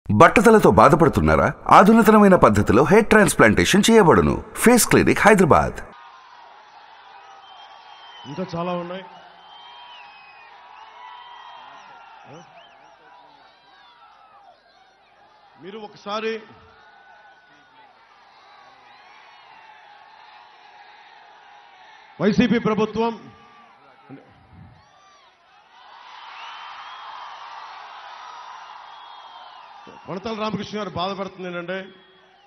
బట్టతలతో బాధపడుతున్నారా? ఆధునితనమైన పద్ధతిలో hair transplantation చేయబడును. Face clinic, Hyderabad. ఇంకా చాలా ఉన్నాయి. మీరు ఒకసారి వైసీపీ ప్రభుత్వం కొనతాల రామకృష్ణ గారు బాధపడుతుంది ఏంటంటే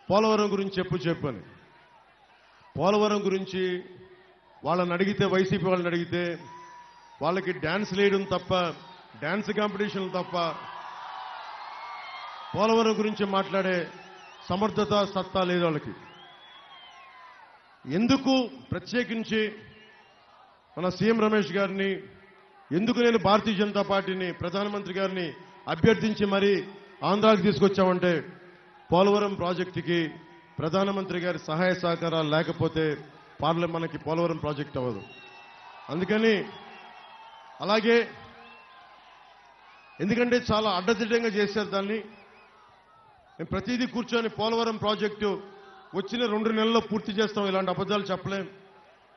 పోలవరం గురించి చెప్పు అని. పోలవరం గురించి వాళ్ళని అడిగితే, వైసీపీ వాళ్ళని అడిగితే వాళ్ళకి డ్యాన్స్ వేయడం తప్ప, డ్యాన్స్ కాంపిటీషన్లు తప్ప పోలవరం గురించి మాట్లాడే సమర్థత, సత్తా లేదు వాళ్ళకి. ఎందుకు ప్రత్యేకించి మన సీఎం రమేష్ గారిని, ఎందుకు నేను భారతీయ జనతా పార్టీని, ప్రధానమంత్రి గారిని అభ్యర్థించి మరీ ఆంధ్రాకి తీసుకొచ్చామంటే, పోలవరం ప్రాజెక్టుకి ప్రధానమంత్రి గారి సహాయ సహకారాలు లేకపోతే మనకి పోలవరం ప్రాజెక్ట్ అవ్వదు. అందుకని అలాగే ఎందుకంటే చాలా అడ్డదిడ్డంగా చేశారు దాన్ని. మేము ప్రతిదీ కూర్చొని పోలవరం ప్రాజెక్టు వచ్చిన 2 నెలల్లో పూర్తి చేస్తాం, ఇలాంటి అబద్ధాలు చెప్పలేం.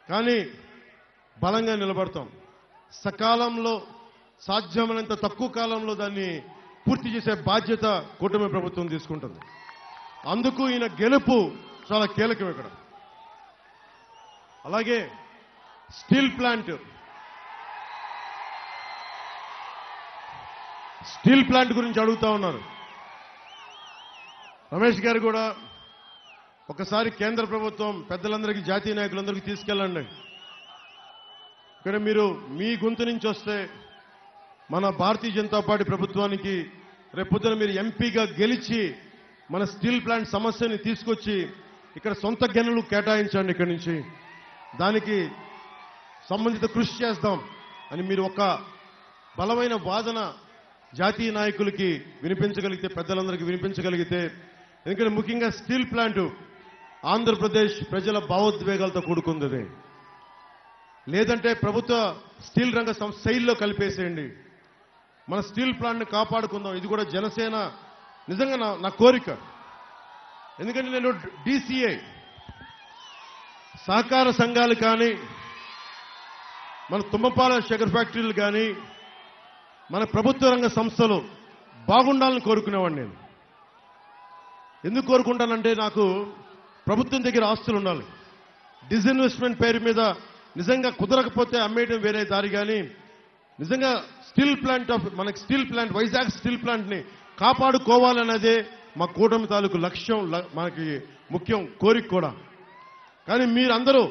కానీ బలంగా నిలబడతాం. సకాలంలో, సాధ్యమైనంత తక్కువ కాలంలో దాన్ని పూర్తి చేసే బాధ్యత కూటమి ప్రభుత్వం తీసుకుంటుంది. అందుకు ఈయన గెలుపు చాలా కీలకం ఇక్కడ. అలాగే స్టీల్ ప్లాంట్ గురించి అడుగుతా ఉన్నారు. రమేష్ గారు కూడా ఒకసారి కేంద్ర ప్రభుత్వం పెద్దలందరికీ, జాతీయ నాయకులందరికీ తీసుకెళ్ళండి. ఇక్కడ మీరు మీ గొంతు నుంచి వస్తే మన భారతీయ జనతా పార్టీ ప్రభుత్వానికి రేపొద్దున మీరు ఎంపీగా గెలిచి మన స్టీల్ ప్లాంట్ సమస్యని తీసుకొచ్చి ఇక్కడ సొంత గనులు కేటాయించండి. ఇక్కడి నుంచి దానికి సంబంధిత కృషి చేస్తాం అని మీరు ఒక బలమైన వాదన జాతీయ నాయకులకి వినిపించగలిగితే, పెద్దలందరికీ వినిపించగలిగితే, ఎందుకంటే ముఖ్యంగా స్టీల్ ప్లాంట్ ఆంధ్రప్రదేశ్ ప్రజల భావోద్వేగాలతో కూడుకుంది. లేదంటే ప్రభుత్వ స్టీల్ రంగ శైలిలో కలిపేసేయండి. మన స్టీల్ ప్లాంట్ని కాపాడుకుందాం. ఇది కూడా జనసేన నిజంగా నా కోరిక. ఎందుకంటే నేను DCA సహకార సంఘాలు కానీ, మన తుమ్మపాల షుగర్ ఫ్యాక్టరీలు కానీ, మన ప్రభుత్వ రంగ సంస్థలు బాగుండాలని కోరుకునేవాడిని. నేను ఎందుకు కోరుకుంటానంటే, నాకు ప్రభుత్వం దగ్గర ఆస్తులు ఉండాలి. డిస్ఇన్వెస్ట్మెంట్ పేరు మీద నిజంగా కుదరకపోతే అమ్మేయడం వేరే దారి, కానీ నిజంగా మనకి స్టీల్ ప్లాంట్, వైజాగ్ స్టీల్ ప్లాంట్ని కాపాడుకోవాలన్నదే మా కూటమి తాలూకు లక్ష్యం, మనకి ముఖ్యం, కోరిక కూడా. కానీ మీరందరూ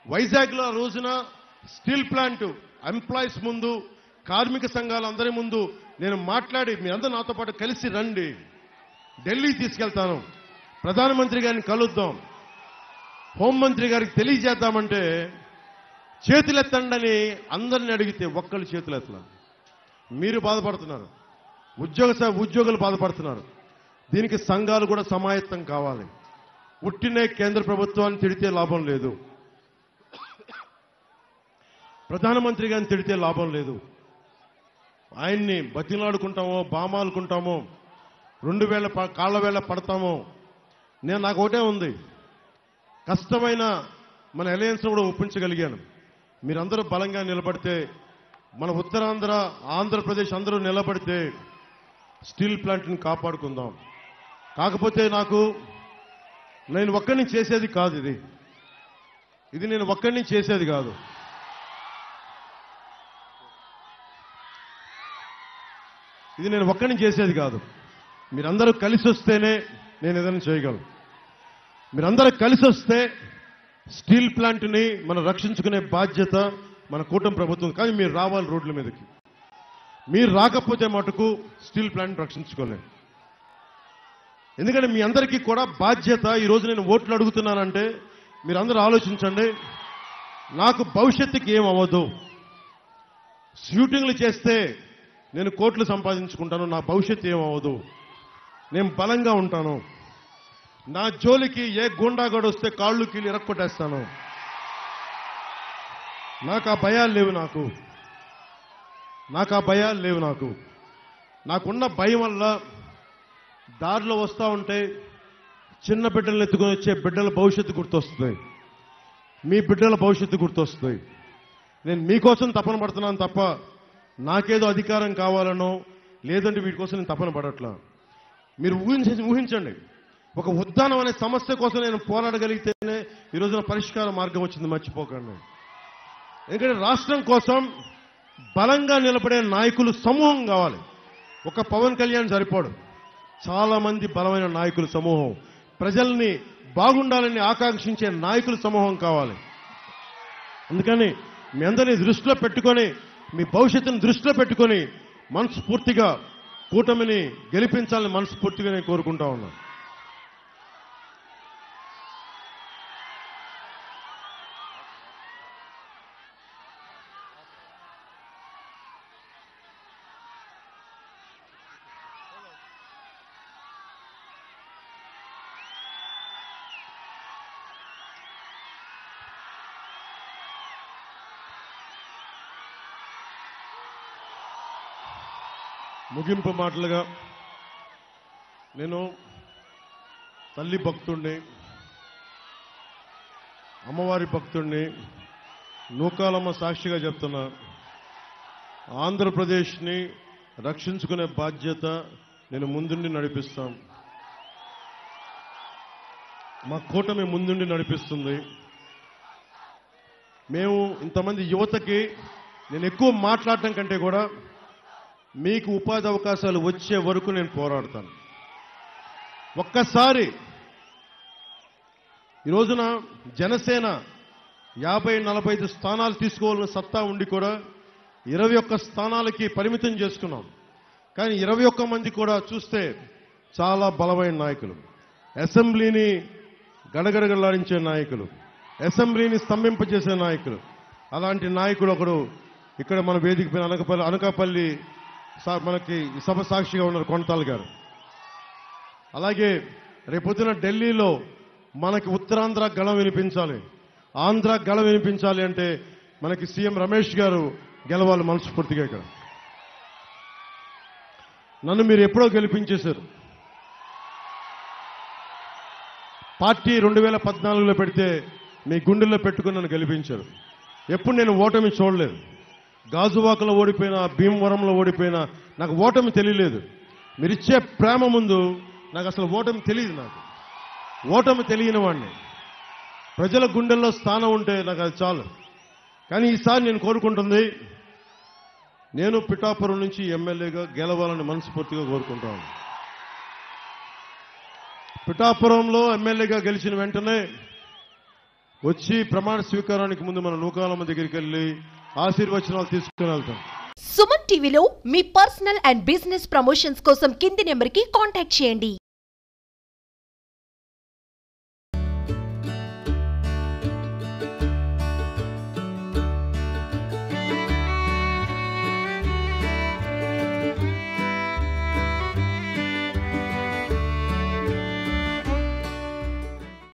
వైజాగ్లో ఆ రోజున స్టీల్ ప్లాంట్ ఎంప్లాయీస్ ముందు, కార్మిక సంఘాలందరి ముందు నేను మాట్లాడి, మీరందరూ నాతో పాటు కలిసి రండి, ఢిల్లీ తీసుకెళ్తాను, ప్రధానమంత్రి గారిని కలుద్దాం, హోంమంత్రి గారికి తెలియజేద్దామంటే చేతులెత్తండి అని అందరిని అడిగితే ఒక్కళ్ళు చేతులెత్తలా. మీరు బాధపడుతున్నారు, ఉద్యోగులు బాధపడుతున్నారు. దీనికి సంఘాలు కూడా సమాయత్తం కావాలి. ఉట్టినే కేంద్ర ప్రభుత్వాన్ని తిడితే లాభం లేదు, ప్రధానమంత్రి గారిని తిడితే లాభం లేదు. ఆయన్ని బతిలాడుకుంటామో, బామాలుకుంటామో, 2 వేల కాళ్ల వేళ పడతామో. నాకు ఒకటే ఉంది, కష్టమైన మన అలయన్స్ కూడా ఒప్పించగలిగాను. మీరందరూ బలంగా నిలబడితే, మన ఉత్తరాంధ్ర, ఆంధ్రప్రదేశ్ అందరూ నిలబడితే స్టీల్ ప్లాంట్ని కాపాడుకుందాం. కాకపోతే నేను ఒక్కడిని చేసేది కాదు, ఇది నేను ఒక్కడిని చేసేది కాదు. ఇది నేను ఒక్కడిని చేసేది కాదు. మీరందరూ కలిసి వస్తేనే నేను ఏదైనా చేయగలను. మీరందరూ కలిసి వస్తే స్టీల్ ప్లాంట్ని మనం రక్షించుకునే బాధ్యత మన కూటమి ప్రభుత్వం. కానీ మీరు రావాలి రోడ్ల మీదకి. మీరు రాకపోతే మటుకు స్టీల్ ప్లాంట్ రక్షించుకోలేము. ఎందుకంటే మీ అందరికీ కూడా బాధ్యత. ఈరోజు నేను ఓట్లు అడుగుతున్నానంటే మీరందరూ ఆలోచించండి, నాకు భవిష్యత్తుకి ఏమవ్వదు. షూటింగ్లు చేస్తే నేను కోట్లు సంపాదించుకుంటాను, నా భవిష్యత్తు ఏమవ్వదు, నేను బలంగా ఉంటాను. నా జోలికి ఏ గుండాగాడు వస్తే కాళ్ళు కీళ్ళు ఇరక్కొట్టేస్తాను. నాకు ఆ భయాలు లేవు. నాకున్న భయం వల్ల దారిలో వస్తూ ఉంటే చిన్న బిడ్డలను ఎత్తుకొని వచ్చే బిడ్డల భవిష్యత్తు గుర్తొస్తుంది. మీ బిడ్డల భవిష్యత్తు గుర్తొస్తుంది. నేను మీకోసం తపన పడుతున్నాను తప్ప నాకేదో అధికారం కావాలనో లేదంటే వీటి కోసం నేను తపన పడట్లా. మీరు ఊహించండి, ఒక ఉద్దానం అనే సమస్య కోసం నేను పోరాడగలిగితేనే ఈ రోజున పరిష్కార మార్గం వచ్చింది, మర్చిపోకండి. ఎందుకంటే రాష్ట్రం కోసం బలంగా నిలబడే నాయకులు సమూహం కావాలి. ఒక పవన్ కళ్యాణ్ సరిపోడు, చాలా మంది బలమైన నాయకుల సమూహం, ప్రజల్ని బాగుండాలని ఆకాంక్షించే నాయకుల సమూహం కావాలి. అందుకని మీ అందరినీ దృష్టిలో పెట్టుకొని, మీ భవిష్యత్తును దృష్టిలో పెట్టుకొని మనస్ఫూర్తిగా కూటమిని గెలిపించాలని మనస్ఫూర్తిగా నేను కోరుకుంటా ఉన్నాను. ముగింపు మాటలుగా నేను తల్లి భక్తుణ్ణి, అమ్మవారి భక్తుణ్ణి, నూకాలమ్మ సాక్షిగా చెప్తున్నా, ఆంధ్రప్రదేశ్ని రక్షించుకునే బాధ్యత నేను ముందుండి నడిపిస్తాం. మా కూటమి ముందుండి నడిపిస్తుంది. మేము ఇంతమంది యువతకి నేను ఎక్కువ మాట్లాడటం కంటే కూడా మీకు ఉపాధి అవకాశాలు వచ్చే వరకు నేను పోరాడతాను. ఒక్కసారి ఈ రోజున జనసేన 50-45 స్థానాలు తీసుకోవాలని సత్తా ఉండి కూడా 21 స్థానాలకి పరిమితం చేసుకున్నాం. కానీ 21 మంది కూడా చూస్తే చాలా బలమైన నాయకులు, అసెంబ్లీని గడగడగలాడించే నాయకులు, అసెంబ్లీని స్తంభింపజేసే నాయకులు. అలాంటి నాయకుడు ఒకడు ఇక్కడ మన వేదిక పైన అనకాపల్లి మనకి సభ సాక్షిగా ఉన్నారు, కొనతాల్ గారు. అలాగే రేపొద్దున ఢిల్లీలో మనకి ఉత్తరాంధ్ర గళం వినిపించాలి, ఆంధ్ర గళం వినిపించాలి అంటే మనకి సీఎం రమేష్ గారు గెలవాలి మనస్ఫూర్తిగా. ఇక్కడ నన్ను మీరు ఎప్పుడో గెలిపించేశారు. పార్టీ 2014లో పెడితే మీ గుండెల్లో పెట్టుకుని నన్ను గెలిపించారు. ఎప్పుడు నేను ఓటమి చూడలేదు. గాజువాకలో ఓడిపోయినా, భీమవరంలో ఓడిపోయినా నాకు ఓటమి తెలియలేదు. మీరిచ్చే ప్రేమ ముందు నాకు అసలు ఓటమి తెలియదు. నాకు ఓటమి తెలియని వాడిని. ప్రజల గుండెల్లో స్థానం ఉంటే నాకు అది చాలు. కానీ ఈసారి నేను కోరుకుంటుంది, నేను పిఠాపురం నుంచి ఎమ్మెల్యేగా గెలవాలని మనస్ఫూర్తిగా కోరుకుంటాను. పిఠాపురంలో ఎమ్మెల్యేగా గెలిచిన వెంటనే వచ్చి ప్రమాణ స్వీకారానికి ముందు మన నూకాలమ్మ దగ్గరికి వెళ్ళి ఆశీర్వచనాలు తీసుకుని వెళ్తాం. సుమన్ టీవీలో మీ పర్సనల్ అండ్ బిజినెస్ ప్రమోషన్స్ కోసం కింది నెంబర్కి కాంటాక్ట్ చేయండి.